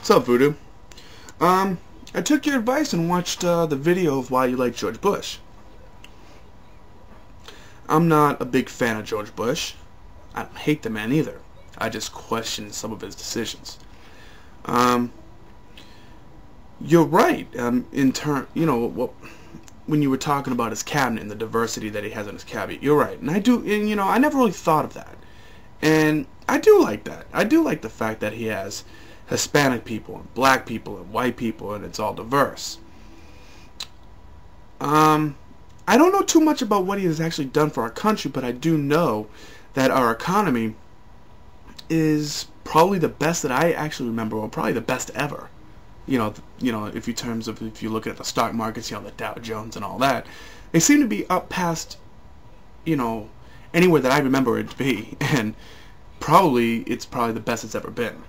What's up, Voodoo? I took your advice and watched the video of why you like George Bush. I'm not a big fan of George Bush. I don't hate the man either. I just question some of his decisions. Um, you're right. When you were talking about his cabinet and the diversity that he has in his cabinet, you're right. And I never really thought of that. And I do like that. I do like the fact that he has Hispanic people and black people and white people, and it's all diverse. I don't know too much about what he has actually done for our country, but I do know that our economy is probably the best that I actually remember, or probably the best ever. If you look at the stock markets, the Dow Jones and all that, they seem to be up past, anywhere that I remember it to be, and it's probably the best it's ever been.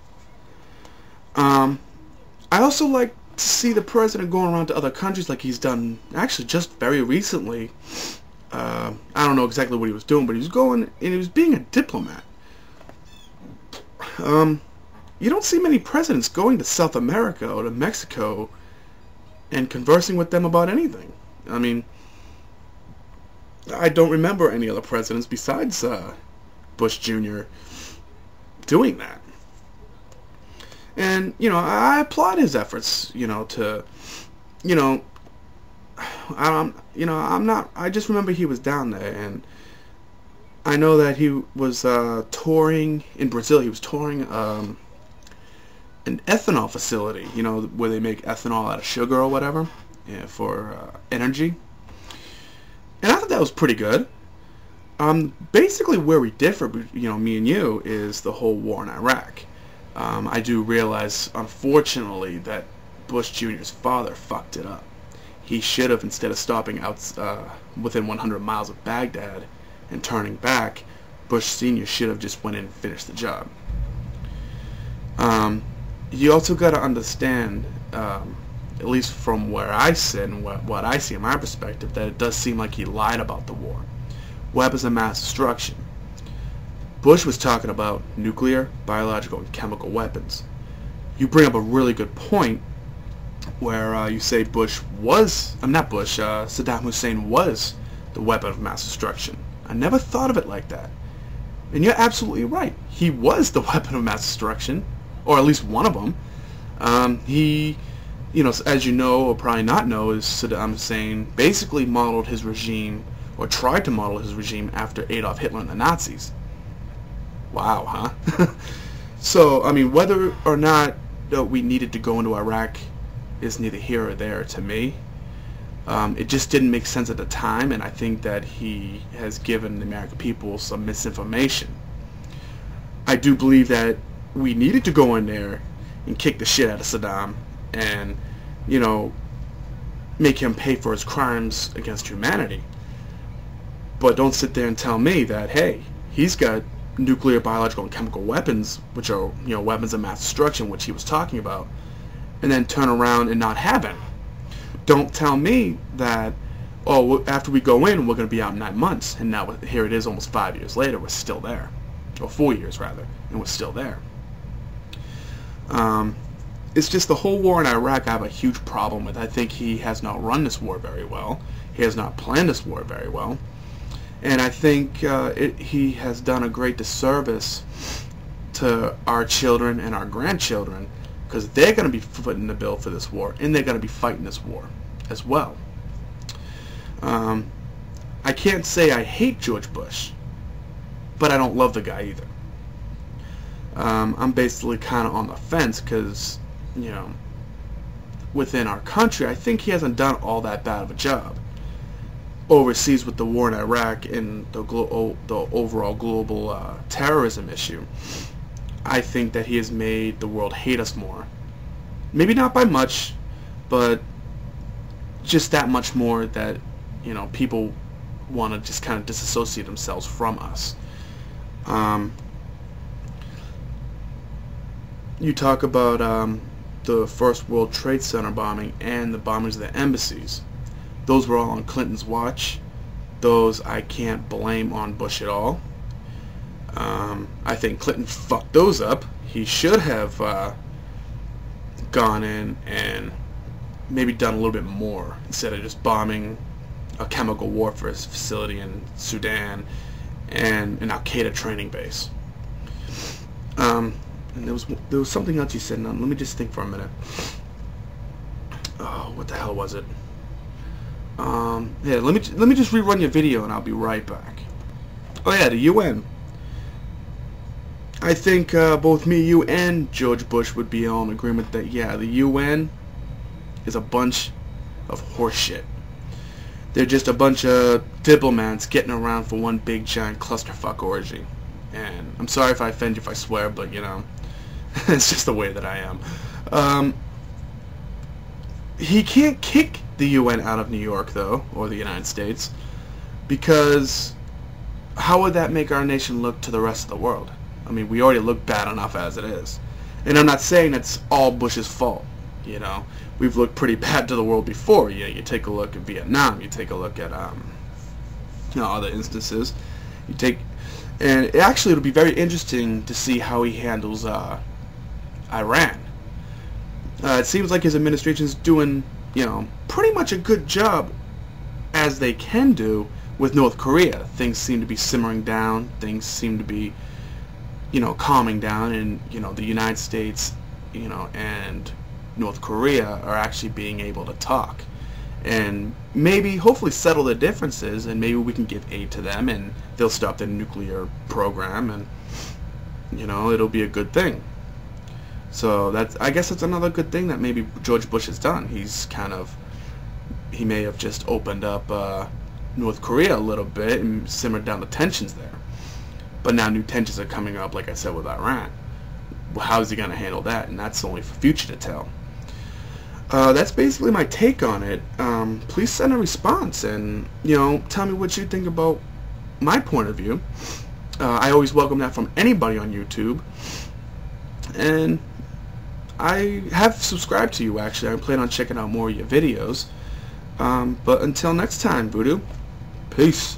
I also like to see the president going around to other countries like he's done actually just very recently. I don't know exactly what he was doing, but he was going and he was being a diplomat. You don't see many presidents going to South America or to Mexico and conversing with them about anything. I mean, I don't remember any other presidents besides Bush Jr. doing that. And, I applaud his efforts, I just remember he was down there, and I know that he was touring in Brazil. He was touring an ethanol facility, where they make ethanol out of sugar or whatever, for energy. And I thought that was pretty good. Basically where we differ, me and you, is the whole war in Iraq. I do realize, unfortunately, that Bush Jr.'s father fucked it up. He should have, instead of stopping out within 100 miles of Baghdad and turning back, Bush Sr. should have just went in and finished the job. You also got to understand, at least from where I sit and what I see in my perspective, that it does seem like he lied about the war. Weapons of mass destruction. Bush was talking about nuclear, biological, and chemical weapons. You bring up a really good point where you say Saddam Hussein was the weapon of mass destruction. I never thought of it like that. And you're absolutely right. He was the weapon of mass destruction, or at least one of them. As you know, or probably not know, is Saddam Hussein basically modeled his regime, or tried to model his regime, after Adolf Hitler and the Nazis. Wow, huh? So, I mean, whether or not we needed to go into Iraq is neither here or there to me. It just didn't make sense at the time, and I think that he has given the American people some misinformation. I do believe that we needed to go in there and kick the shit out of Saddam and, make him pay for his crimes against humanity. But don't sit there and tell me that, hey, he's got nuclear, biological, and chemical weapons, which are, weapons of mass destruction, which he was talking about, and then turn around and not have any. Don't tell me that, after we go in, we're going to be out in 9 months, and now here it is almost 5 years later, we're still there. Or 4 years, rather, and we're still there. It's just the whole war in Iraq I have a huge problem with. I think he has not run this war very well. He has not planned this war very well. And I think he has done a great disservice to our children and our grandchildren, because they're going to be footing the bill for this war, and they're going to be fighting this war as well. I can't say I hate George Bush, but I don't love the guy either. I'm basically kind of on the fence because, within our country, I think he hasn't done all that bad of a job. Overseas with the war in Iraq and the overall global terrorism issue, I think that he has made the world hate us more. Maybe not by much, but just that much more that, people want to just kind of disassociate themselves from us. You talk about the First World Trade Center bombing and the bombings of the embassies. Those were all on Clinton's watch. Those I can't blame on Bush at all. I think Clinton fucked those up. He should have gone in and maybe done a little bit more instead of just bombing a chemical warfare facility in Sudan and an Al-Qaeda training base. And there was something else you said. Now, let me just think for a minute. Oh, what the hell was it? Yeah, let me just rerun your video and I'll be right back. Oh yeah, the UN. I think both me, you, and George Bush would be all in agreement that yeah, the UN is a bunch of horseshit. They're just a bunch of diplomats getting around for one big giant clusterfuck orgy. And I'm sorry if I offend you if I swear, but you know, it's just the way that I am. He can't kick the UN out of New York, though, or the United States, because how would that make our nation look to the rest of the world? I mean, we already look bad enough as it is. And I'm not saying it's all Bush's fault. You know, we've looked pretty bad to the world before. You know, you take a look at Vietnam, you take a look at you know, other instances. And actually it'll be very interesting to see how he handles Iran. It seems like his administration's doing, you know, pretty much a good job as they can do with North Korea. Things seem to be simmering down. Things seem to be, you know, calming down, and you know, the United States, you know, and North Korea are actually being able to talk and maybe hopefully settle their differences, and maybe we can give aid to them and they'll stop their nuclear program, and you know, it'll be a good thing. So I guess that's another good thing that maybe George Bush has done. He may have just opened up North Korea a little bit and simmered down the tensions there. But now new tensions are coming up, like I said, with Iran. Well, how is he going to handle that? And that's only for future to tell. That's basically my take on it. Please send a response and, you know, tell me what you think about my point of view. I always welcome that from anybody on YouTube. And I have subscribed to you, actually. I plan on checking out more of your videos. But until next time, Voodoo, peace.